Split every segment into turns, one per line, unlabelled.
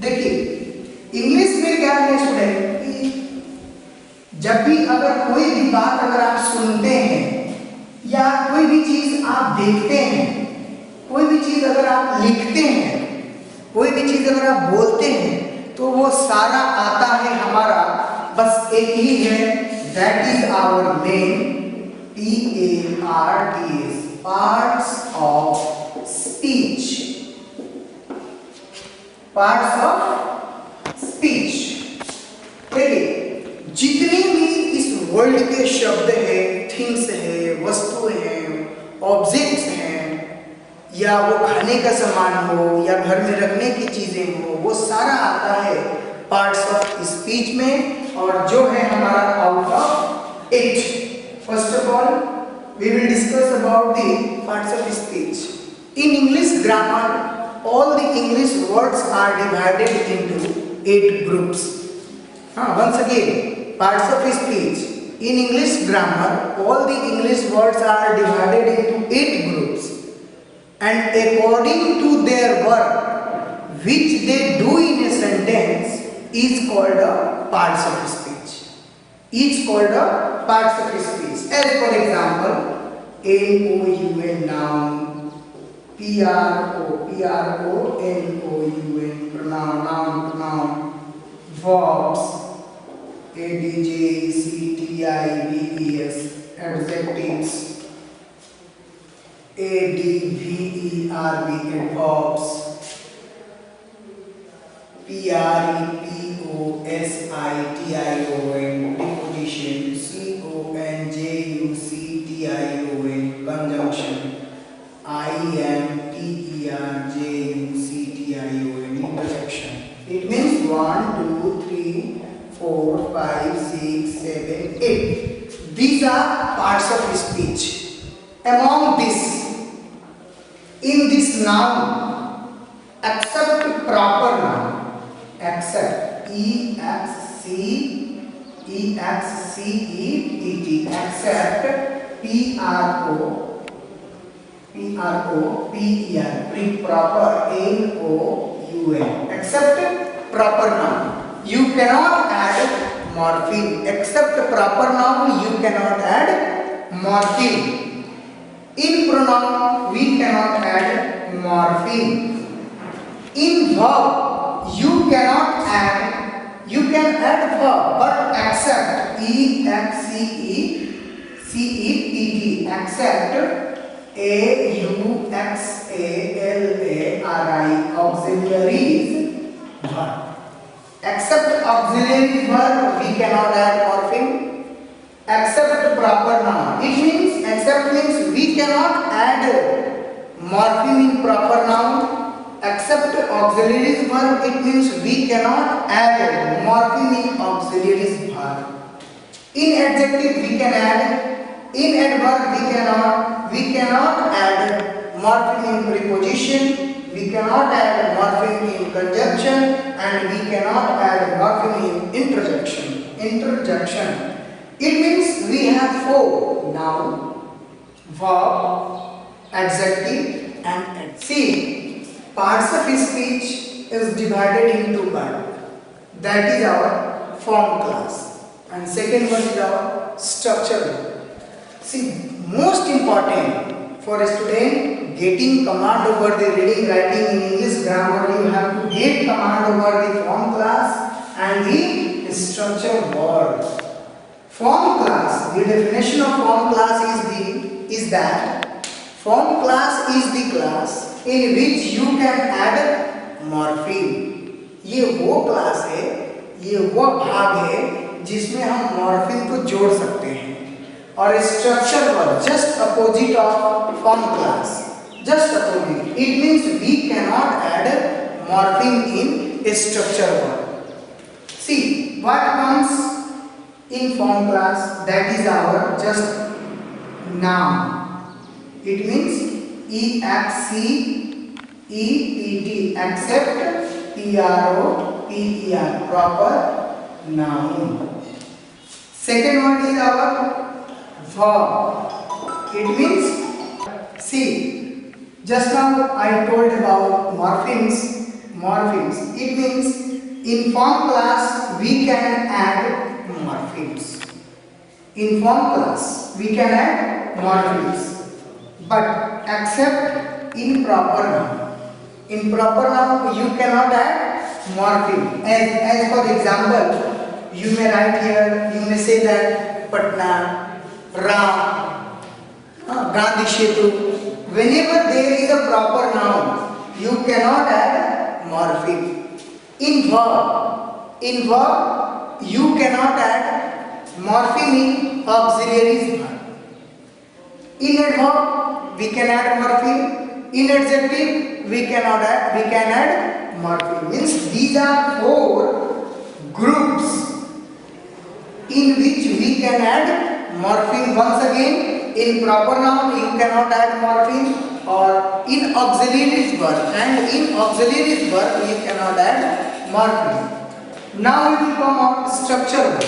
देखिए इंग्लिश में क्या है स्टूडेंट कि जब भी अगर कोई भी बात अगर आप सुनते हैं या कोई भी चीज आप देखते हैं, कोई भी चीज अगर आप लिखते हैं, कोई भी चीज अगर आप बोलते हैं, तो वो सारा आता है हमारा बस एक ही है, that is our main PARTS, parts of speech, parts of speech. देखिए जितने भी इस वर्ल्ड के शब्द है, थिंग्स है, वस्तुएं हैं, ऑब्जेक्ट्स हैं, या वो खाने का सामान हो या घर में रखने की चीजें हो, वो सारा आता है पार्ट्स ऑफ स्पीच में। और जो है हमारा out of it, first of all we will discuss about the parts of speech. In English grammar all the English words are divided into 8 groups. Once again, parts of speech. In English grammar, all the English words are divided into 8 groups, and according to their work which they do in a sentence is called a parts of speech. Is called a parts of speech. As for example, noun, noun, pronoun, noun, pronoun, verbs, adjectives, adjectives, adverbs, adverbs, preposition, preposition, conjunction, conjunction, interjection. It means 1, 2, 3, 4, 5, 6, 7, 8. These are parts of speech. Among this, in this noun, except proper noun, except except proper noun, except proper noun, you cannot add morpheme. Except proper noun, you cannot add morpheme. In pronoun, we cannot add morpheme. In verb, you cannot add, you can add verb, but except except auxiliaries verb. Except auxiliary verb, we cannot add morpheme. Except proper noun, it means, except means we cannot add morpheme in proper noun. Except auxiliaries verb, it means we cannot add morpheme in auxiliaries verb. In adjective we can add, in adverb we cannot add morpheme in preposition, we cannot add morpheme in conjunction, and we cannot add morpheme in interjection. Interjection, it means we have 4: noun, verb, adjective, and see, parts of speech is divided into one. That is our form class, and second one is our structure. See, most important for a student getting command over the reading writing in English grammar, you have to get command over the form class and the structure word. Form class, the definition of form class is that form class is the class in which you can add morpheme. ये वो class है, ये वो भाग है जिसमें हम morpheme को जोड़ सकते हैं। और structure word just opposite of form class, just opposite, it means we cannot add morpheme in structure word. See what comes in form class, that is our just noun, it means except proper noun. Second one is our verb. It means, see, just now I told about morphemes. morphemes. It means in form class we can add morphemes. In form class we can add morphemes, but except in proper noun. In proper noun you cannot add morpheme. As for example, you may write here, you may say that Patna, Ram, Gandhi Setu. Whenever there is a proper noun, you cannot add morpheme. In verb, you cannot add morpheme in auxiliary verb. In adverb, we can add morpheme. In adjective, we cannot add. We can add morpheme. Means these are four groups in which we can add morpheme. Once again, in proper noun you cannot add morpheme, or in auxiliary verb, and in auxiliary verb you cannot add morpheme. Now we will come on structure word.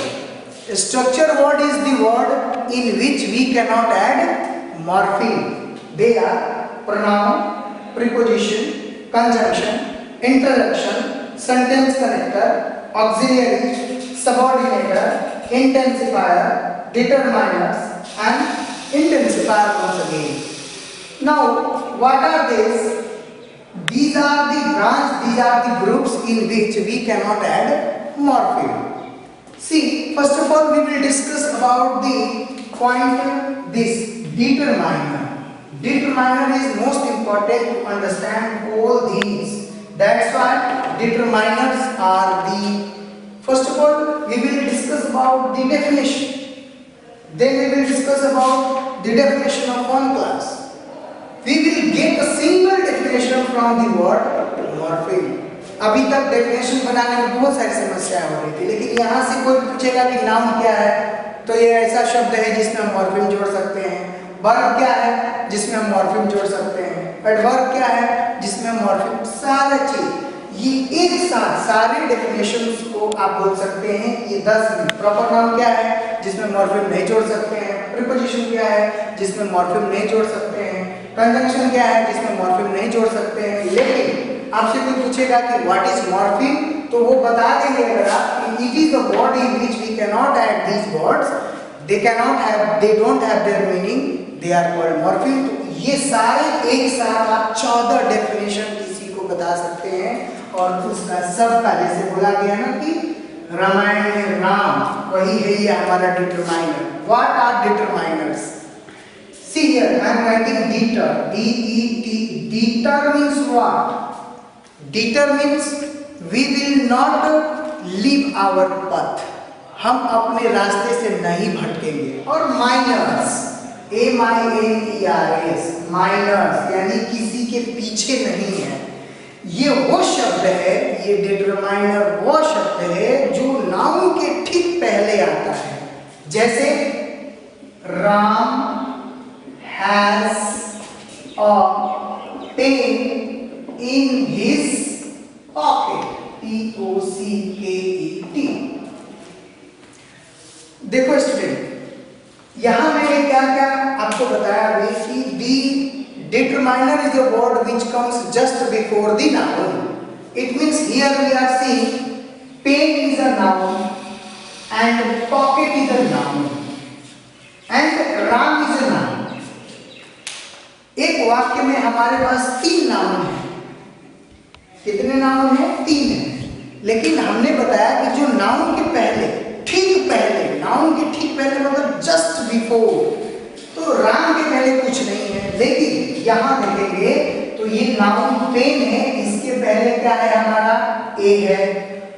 A structure word is the word in which we cannot add morpheme. They are pronoun, preposition, conjunction, interjection, sentence connector, auxiliary, subordinator, intensifier, determiners, and intensifier once again. Now, what are these? These are the branch, these are the groups in which we cannot add morpheme. See, first of all, we will discuss about the point, this determiner. Determiner is most important to understand all these. That's why determiners are the. First of all, we will discuss about the definition. Then we will discuss about the definition of one class. We will get a single definition from the word morpheme. अभी तक definition बनाने में बहुत सारी समस्याएं हो रही थी, लेकिन यहाँ से कोई पूछेगा कि नाउन क्या है, तो ये ऐसा शब्द है जिसमें हम मॉर्फीम जोड़ सकते हैं। वर्ब क्या है जिसमें हम मॉर्फीम जोड़ सकते हैं। एडवर्ब क्या है जिसमें हम मॉर्फीम, सारा चीज ये एक साथ सारे डेफिनेशंस को आप बोल सकते हैं। ये 10 में प्रॉपर नाउन क्या है जिसमें मॉर्फीम नहीं जोड़ सकते हैं, प्रीपोजिशन क्या है जिसमें मॉर्फीम नहीं जोड़ सकते हैं, कंजंक्शन क्या है जिसमें मॉर्फीम नहीं जोड़ सकते हैं। लेकिन आपसे कोई पूछेगा कि व्हाट इज मॉर्फीम, तो वो बता देंगे अगर आप, it is the word in which we can not add these words, they can not have, they don't have their meaning, they are called morpheme. तो ये सारे एक साथ आप 14 डेफिनेशन किसी को बता सकते हैं, और उसका सबका जैसे बोला गया ना कि रामायण में राम, वही है ये हमारा determiner. What are determiners? See here, I am writing deter, D-E-T. Deter means what? Deter means we will not leave our path. हम अपने रास्ते से नहीं भटकेंगे। और माइनर्स, M-I-N-E-R-S, माइनर्स यानी किसी के पीछे नहीं है। ये वो शब्द है, ये डिटरमाइनर वो शब्द है जो नाउन के ठीक पहले आता है। जैसे Ram has a pen in his pocket, P-O-C-K-E-T। देखो स्टूडेंट, यहां मैंने क्या क्या आपको बताया अभी कि the determiner is a word which comes just before the noun. It means here we are seeing pen is a noun and pocket is a noun and Ram is a noun. एक वाक्य में हमारे पास 3 नाउन हैं। कितने noun हैं? 3 हैं। लेकिन हमने बताया कि जो नाउन के पहले, ठीक पहले, नाउन के ठीक पहले मतलब जस्ट बिफोर, तो राम के पहले कुछ नहीं है। लेकिन यहां देखेंगे तो ये नाउन पेन है, इसके पहले क्या है हमारा? ए है।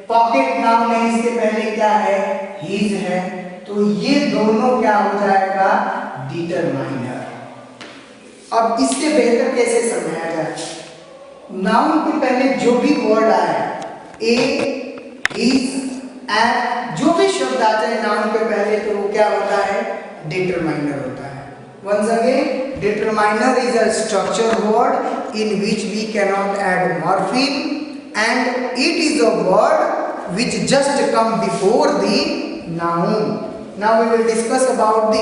पॉकेट नाउन है, इसके पहले क्या है? हीज है। तो ये दोनों क्या हो जाएगा? डिटरमाइनर। अब इससे बेहतर कैसे समझाया जाए? नाउन के पहले जो भी वर्ड आए, ए, इज, एट, जो भी शब्द आ जाए नाउन के पहले, तो वो क्या होता है? डिटरमाइनर होता है। Once again, determiner is a structure word in which we cannot add morpheme and it is a word which just come before the noun. Now we will discuss about the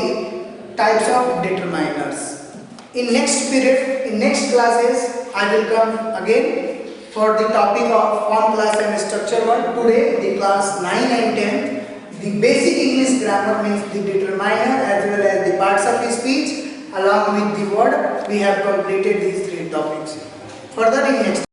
types of determiners. In next period, in next classes, I will come again for the topic of form, class and structure 1. Today the class 9 and 10. The basic English grammar means the determiner as well as the parts of speech along with the word. We have completed these 3 topics. Further in next